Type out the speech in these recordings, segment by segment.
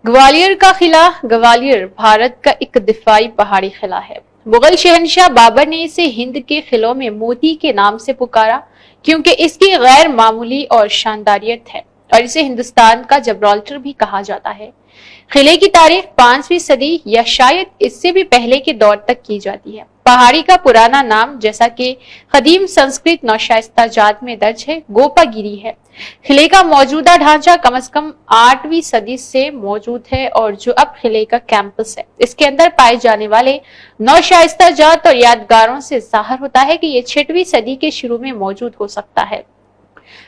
ग्वालियर का किला ग्वालियर भारत का एक दिफाई पहाड़ी किला है। मुगल शहनशाह बाबर ने इसे हिंद के किलों में मोती के नाम से पुकारा क्योंकि इसकी गैर मामूली और शानदारियत है और इसे हिंदुस्तान का जबराल्टर भी कहा जाता है। किले की तारीख 5वीं सदी या शायद इससे भी पहले के दौर तक की जाती है। पहाड़ी का पुराना नाम जैसा कि कदीम संस्कृत नौशाइस्ता जात में दर्ज है, गोपागिरी है। किले का मौजूदा ढांचा कम से कम 8वीं सदी से मौजूद है और जो अब किले का कैंपस है, इसके अंदर पाए जाने वाले नौशाइस्ता जात और यादगारों से जाहिर होता है कि ये 6वीं सदी के शुरू में मौजूद हो सकता है,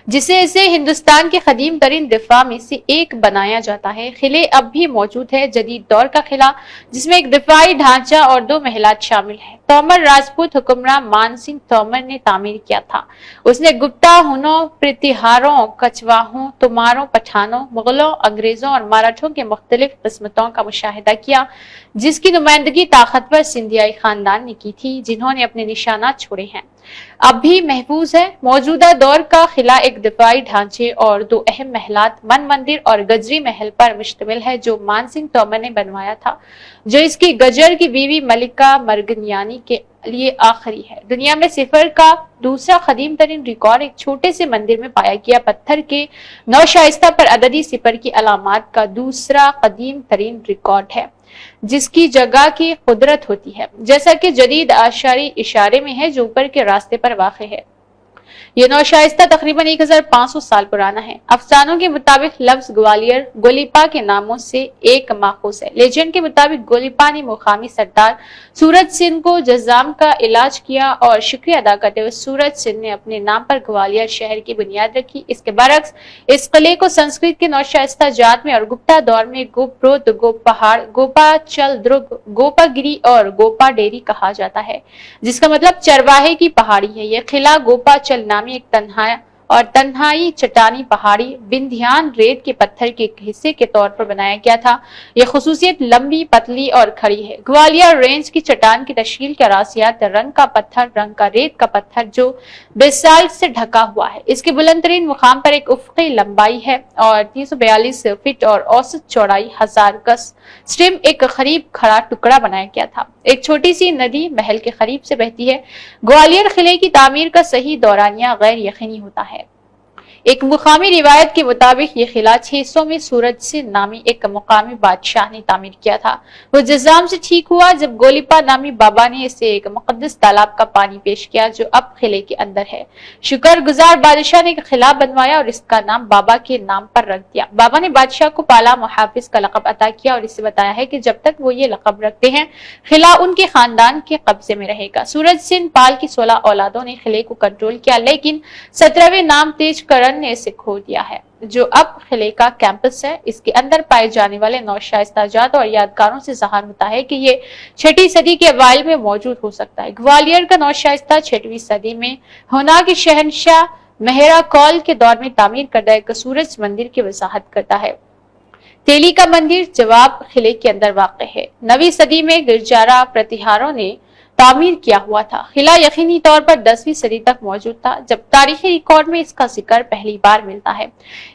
जिसे इसे हिंदुस्तान के कदीम तरीन दिफा में से एक बनाया जाता है। किले अब भी मौजूद है। जदीद दौर का किला जिसमें एक दिफाई ढांचा और 2 महलात शामिल है, तोमर राजपूत हुक्मरान मान सिंह तोमर ने तामीर किया था। उसने गुप्ता, हुनों, प्रतिहारों, कछवाहों, तुमारों, पठानों, मुगलों, अंग्रेजों और मराठों के मुख्तलिफ किस्मतों का मुशाहिदा किया, जिसकी नुमाइंदगी ताकतवर सिंधियाई खानदान ने की थी, जिन्होंने अपने निशानात छोड़े हैं, अब भी महफूज है। मौजूदा दौर का किला एक दिफाई ढांचे और 2 अहम महलात, मन मंदिर और गजरी महल पर मुश्तमिल है, जो मान सिंह तोमर ने बनवाया था, जो इसकी गजर की बीवी मलिका मरगनियानी के लिए आखिरी है। दुनिया में सिफर का दूसरा कदीम तरीन रिकॉर्ड एक छोटे से मंदिर में पाया गया पत्थर के नौशाइस्ता पर अददी सिफर की अलामात का दूसरा कदीम तरीन रिकॉर्ड है, जिसकी जगह की कुदरत होती है, जैसा कि जदीद आशारी इशारे में है जो ऊपर के रास्ते पर वाक़ है। यह नौशाइस्ता तकरीबन 1500 साल पुराना है। अफसानों के मुताबिक लफ्ज ग्वालियर गोलीपा के नामों से एक माखूज है। लेजेंड के मुताबिक गोलीपा ने मुकामी सरदार सूरज सिंह को जज्जाम का इलाज किया और शुक्रिया अदा करते हुए सूरज सिंह ने अपने नाम पर ग्वालियर शहर की बुनियाद रखी। इसके बरक्स इस किले को संस्कृत के नौशाइस्ता जात में और गुप्ता दौर में गोपरोद, गोपहाड़, गोपाचल दुर्ग, गोपागिरी और गोपा डेरी कहा जाता है, जिसका मतलब चरवाहे की पहाड़ी है। यह किला गोपाचल नामी एक तन्हाई चट्टानी पहाड़ी बिंध्यान रेत के पत्थर के एक हिस्से के तौर पर बनाया गया था। यह खुसूसियत लंबी, पतली और खड़ी है। ग्वालियर रेंज की चट्टान की तश्कील के रासियात रंग का रेत का पत्थर जो बेसाल्ट से ढका हुआ है। इसके बुलंद तरीन मुकाम पर एक उफ़क़ी लंबाई है और 342 फीट और औसत चौड़ाई 1000 गज स्ट्रीम एक करीब खड़ा टुकड़ा बनाया गया था। एक छोटी सी नदी महल के करीब से बहती है। ग्वालियर किले की तामीर का सही दौरानिया गैर यकीनी होता है। एक मुकामी रिवायत के मुताबिक यह किला 600 में सूरज सिंह नामी एक मुकामी बादशाह ने तामीर किया था। वो जज्जाम से ठीक हुआ जब गोलीपा नामी बाबा ने इसे एक मुकद्दस तालाब का पानी पेश किया, जो अब किले के अंदर है। शुक्रगुजार बादशाह ने एक किला बनवाया और इसका नाम बाबा के नाम पर रख दिया। बाबा ने बादशाह को पाला मुहाफिज का लक़ब अता किया और इससे बताया है कि जब तक वो ये लक़ब रखते हैं, किला उनके खानदान के कब्जे में रहेगा। सूरज सिंह पाल की 16 औलादों ने किले को कंट्रोल किया, लेकिन 17वें नाम तेज करण ने इसे खो दिया है, जो अब किले का कैंपस है। इसके अंदर पाए जाने वाले नौशाइस्ता जात और यादगारों से ज़ाहिर होता है कि ये 6वीं सदी के अवाइल में मौजूद हो सकता है। ग्वालियर का नौशाइस्ता 6वीं सदी में हुना के शहनशाह मेहरा कौल के दौर में तामीर करदा एक सूरज मंदिर की वजाहत करता है। तेली का मंदिर जवाब किले के अंदर वाक़ है। 9वीं सदी में गिरजारा प्रतिहारों ने तामीर किया हुआ था। किला यकीनी तौर पर 10वीं सदी तक मौजूद था, जब तारीखी रिकॉर्ड में इसका जिक्र पहली बार मिलता है।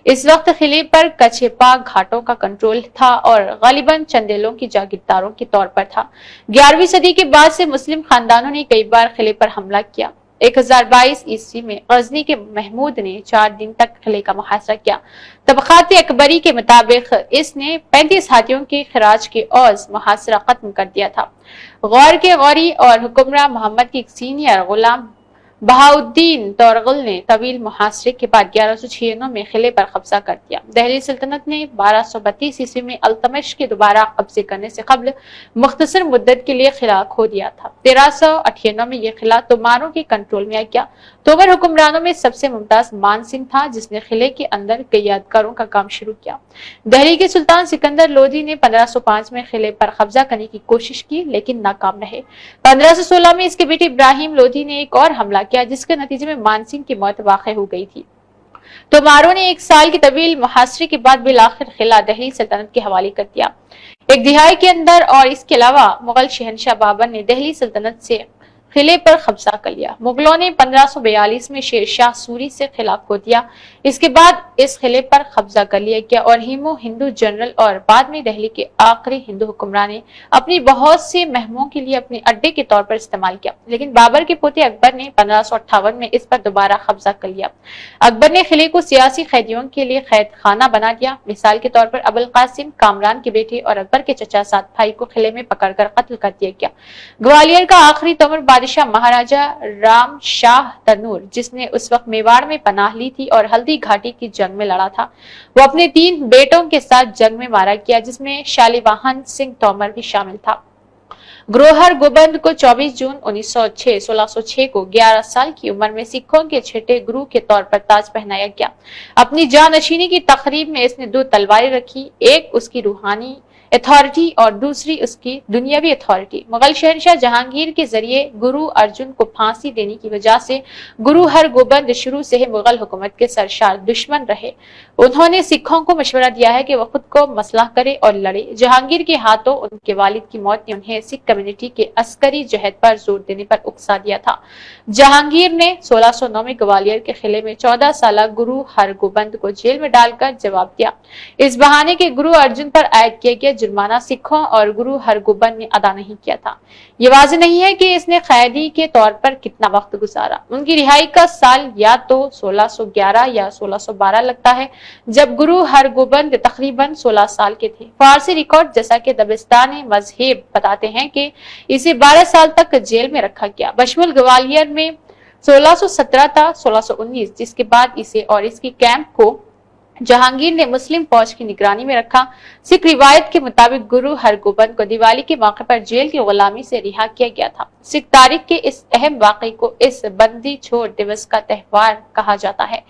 इस वक्त किले पर कछेपा घाटों का कंट्रोल था और गालिबन चंदेलों की जागीरदारों के तौर पर था। 11वीं सदी के बाद से मुस्लिम खानदानों ने कई बार किले पर हमला किया। 1022 ईस्वी में गजनी के महमूद ने 4 दिन तक किले का मुहासरा किया। तबक़ात अकबरी के मुताबिक इसने 35 हाथियों के खराज के औज मुहासरा खत्म कर दिया था। गौर के गौरी और हुक्मरान मोहम्मद के एक सीनियर गुलाम बहाउद्दीन तौरगल ने तवील मुहासरे के बाद 1196 में किले पर कब्जा कर दिया। दिल्ली सल्तनत ने 1232 ईस्वी में अल्तमश के दोबारा कब्जे करने से कबल मुख्तसर मुद्दत के लिए किला खो दिया था। 1398 में यह किला तोमारों के कंट्रोल में आ गया। तोमर हुक्मरानों में सबसे मुमताज मान सिंह था, जिसने किले के अंदर कई यादगारों का काम शुरू किया। दिल्ली के सुल्तान सिकंदर लोधी ने 1505 में किले पर कब्जा करने की कोशिश की, लेकिन नाकाम रहे। 1516 में इसके बेटे इब्राहिम लोधी ने एक और हमला किया, जिसके नतीजे में मान सिंह की मौत वाक़ हो गई थी। तोमारों ने 1 साल की तवील मुहासरे के बाद बिलाखिर किला दिल्ली सल्तनत के हवाले कर दिया। एक दिहाई के अंदर और इसके अलावा मुगल शहनशाह बाबर ने दिल्ली सल्तनत से قلعے پر قبضہ کر لیا۔ مغلوں نے 1542 میں شیر شاہ سوری سے قلعہ کھو دیا۔ اس کے بعد اس قلعے پر قبضہ کر لیا گیا اور ہندو جنرل اور بعد میں دہلی کے آخری ہندو حکمران نے اپنی بہت سے مہموں کے لیے اپنے اڈے کے طور پر استعمال کیا، لیکن بابر کے پوتے اکبر نے 1558 میں اس پر دوبارہ قبضہ کر لیا۔ اکبر نے قلعے کو سیاسی قیدیوں کے لیے قید خانہ بنا دیا۔ مثال کے طور پر ابو القاسم کامران کے بیٹے اور اکبر کے چچا سات بھائی کو قلعے میں پکڑ کر قتل کر دیا گیا۔ گوالیار کا آخری تومر بادشاہ مہاراجہ رام شاہ تنور، جس نے اس وقت میواڑ میں پناہ لی تھی اور ہلدی گھاٹی کی جنگ میں لڑا تھا، وہ اپنے 3 بیٹوں کے ساتھ جنگ میں مارا گیا، جس میں شالیواہن سنگھ تومر بھی شامل تھا۔ گروہر گوبند کو 24 جون 1606 کو 11 سال کی عمر میں سکھوں کے چھٹے گرو کے طور پر تاج پہنایا گیا۔ اپنی جانشینی کی تقریب میں اس نے 2 تلواریں رکھی، ایک اس کی روحانی اتھارٹی اور دوسری اس کی دنیاوی اتھارٹی۔ مغل شہنشاہ جہانگیر کے ذریعے گرو ارجن کو پھانسی دینے کی وجہ سے گرو ہر گوبند شروع سے ہی مغل حکومت کے سرشار دشمن رہے۔ انہوں نے سکھوں کو مشورہ دیا ہے کہ وہ خود کو مسلح کرے اور لڑے۔ جہانگیر کے ہاتھوں ان کے والد کی موت نے انہیں سکھ کمیونٹی کے عسکری جہاد پر زور دینے پر اکسا دیا تھا۔ جہانگیر نے 1609 میں گوالیار کے قلعے میں 14 سالہ گرو ہر گوبند کو جیل میں ڈال کر جواب دیا۔ اس بہانے کے گرو ارجن پر عائد کیا گیا جرمانہ سکھوں اور گرو ہر گوبند نے ادا نہیں کیا تھا۔ یہ واضح نہیں ہے کہ اس نے قیدی کے طور پر کتنا وقت گزارا۔ ان کی رہائی کا سال یا تو 1611 یا 1612 لگتا ہے، جب گرو ہر گوبند تقریباً 16 سال کے تھے۔ فارسی ریکارڈ جیسا کہ دبستان مذہب بتاتے ہیں کہ اسے 12 سال تک جیل میں رکھا گیا، بشمول گوالیار میں 1617 تا 1619، جس کے بعد اسے اور اس کی کیمپ کو جہانگیر نے مسلم فوج کی نگرانی میں رکھا۔ سکھ روایت کے مطابق گرو ہر گوبند کو دیوالی کے موقع پر جیل کی غلامی سے رہا کیا گیا تھا۔ سکھ تاریخ کے اس اہم واقعے کو اس بندی چھوڑ دیوس کا تہوار کہا جاتا ہے۔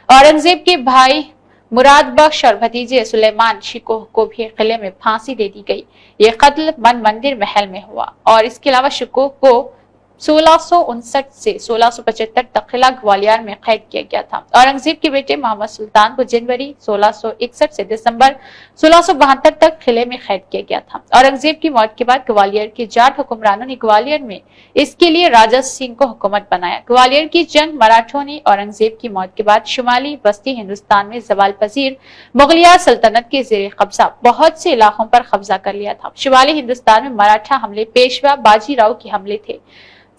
اورنگزیب کے بھائی مراد بخش اور بھتیجے سلیمان شکوہ کو بھی قلعے میں پھانسی دے دی گئی۔ یہ قتل من مندر محل میں ہوا اور اس کے علاوہ شکوہ کو 1659 سے 1675 تک قلعہ گوالیار میں قید کیا گیا تھا۔ اورنگزیب کے بیٹے محمد سلطان کو جنوری 1661 سے دسمبر 1672 تک قلعے میں قید کیا گیا تھا۔ اورنگزیب کی موت کے بعد گوالیار کے جاٹ حکمرانوں نے گوالیار میں اس کے لیے راجہ سنگھ کو حکومت بنایا۔ گوالیار کی جنگ مراٹھوں نے اورنگزیب کی موت کے بعد شمالی وسطی ہندوستان میں زوال پذیر مغلیہ سلطنت کے زیر قبضہ بہت سے علاقوں پر قبضہ کر لیا تھا۔ شمالی ہندوستان میں مراٹھا حملے پیشوا باجی راؤ کے حملے تھے۔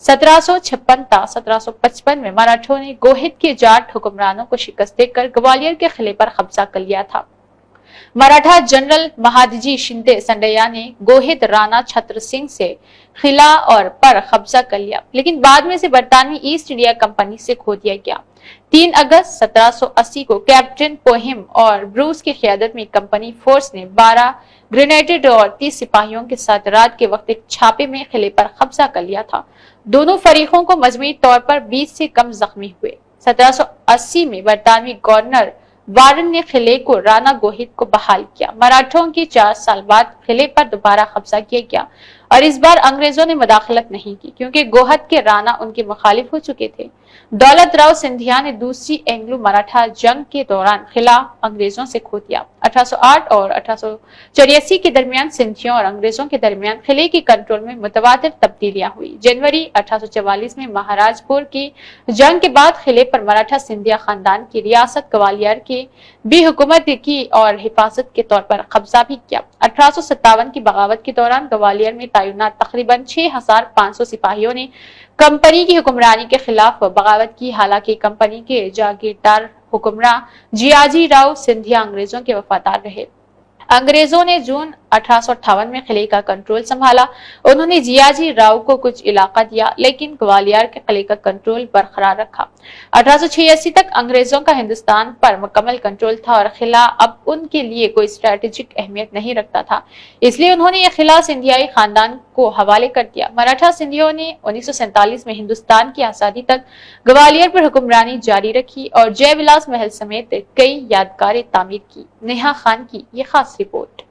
1756 تا 1755 میں مراٹھوں نے گوہد کے جاٹ حکمرانوں کو شکست دے کر گوالیار کے قلعے پر قبضہ کر لیا تھا۔ مراٹھا جنرل مہادجی شندے سنڈیا نے گوہد رانا چھتر سنگھ سے قلعہ اور پر قبضہ کر لیا، لیکن بعد میں اسے برطانوی ایسٹ انڈیا کمپنی سے کھو دیا گیا۔ 3 اگست 1780 کو کیپٹن پوہم اور بروس کی قیادت میں کمپنی فورس نے 12 گرینیڈر اور 30 سپاہیوں کے ساتھ رات کے وقت ایک چھاپے میں قلعے پر قبضہ کر لیا تھا۔ دونوں فریقوں کو مجموعی طور پر 20 سے کم زخمی ہوئے۔ 1780 میں برطانوی گورنر وارن نے قلعے کو رانا گوہد کو بحال کیا۔ مراٹھوں کی 4 سال بعد قلعے پر دوبارہ قبضہ کیا گیا اور اس بار انگریزوں نے مداخلت نہیں کی کیونکہ گوہد کے رانا ان کے مخالف ہو چکے تھے۔ دولت راؤ سندھیا نے دوسری اینگلو مراٹھا جنگ کے دوران قلعہ انگریزوں سے کھو دیا۔ 1808 اور 1884 کے درمیان سندھیوں اور انگریزوں کے درمیان قلعے کی کنٹرول میں متواتر تبدیلیاں ہوئی۔ جنوری 1844 میں مہاراج پور کی جنگ کے بعد قلعے پر مراٹھا سندھیا خاندان کی ریاست گوالیار کے بھی حکومت کی اور حفاظت کے طور پر قبضہ بھی کیا۔ 1857 کی بغاوت کے دوران گوالیار میں تعینات تقریباً 6500 سپاہیوں نے کمپنی کی حکمرانی کے خلاف بغاوت کی، حالانکہ کمپنی کے جاگیردار حکمراں جیاجی راؤ سندھیا انگریزوں کے وفادار رہے۔ انگریزوں نے جون 1858 میں قلعے کا کنٹرول سنبھالا۔ انہوں نے جیاجی راؤ کو کچھ علاقہ دیا لیکن گوالیار کے قلعے کا کنٹرول برقرار رکھا۔ 1886 تک انگریزوں کا ہندوستان پر مکمل کنٹرول تھا اور قلعہ اب ان کے لیے کوئی اسٹریٹجک اہمیت نہیں رکھتا تھا، اس لیے انہوں نے یہ قلعہ سندھیائی خاندان کو حوالے کر دیا۔ مراٹھا سندھیوں نے 1947 میں ہندوستان کی آزادی تک گوالیار پر حکمرانی جاری رکھی اور جے ولاس محل سمیت کئی یادگاریں تعمیر کی۔ نیہا خان کی یہ خاص رپورٹ۔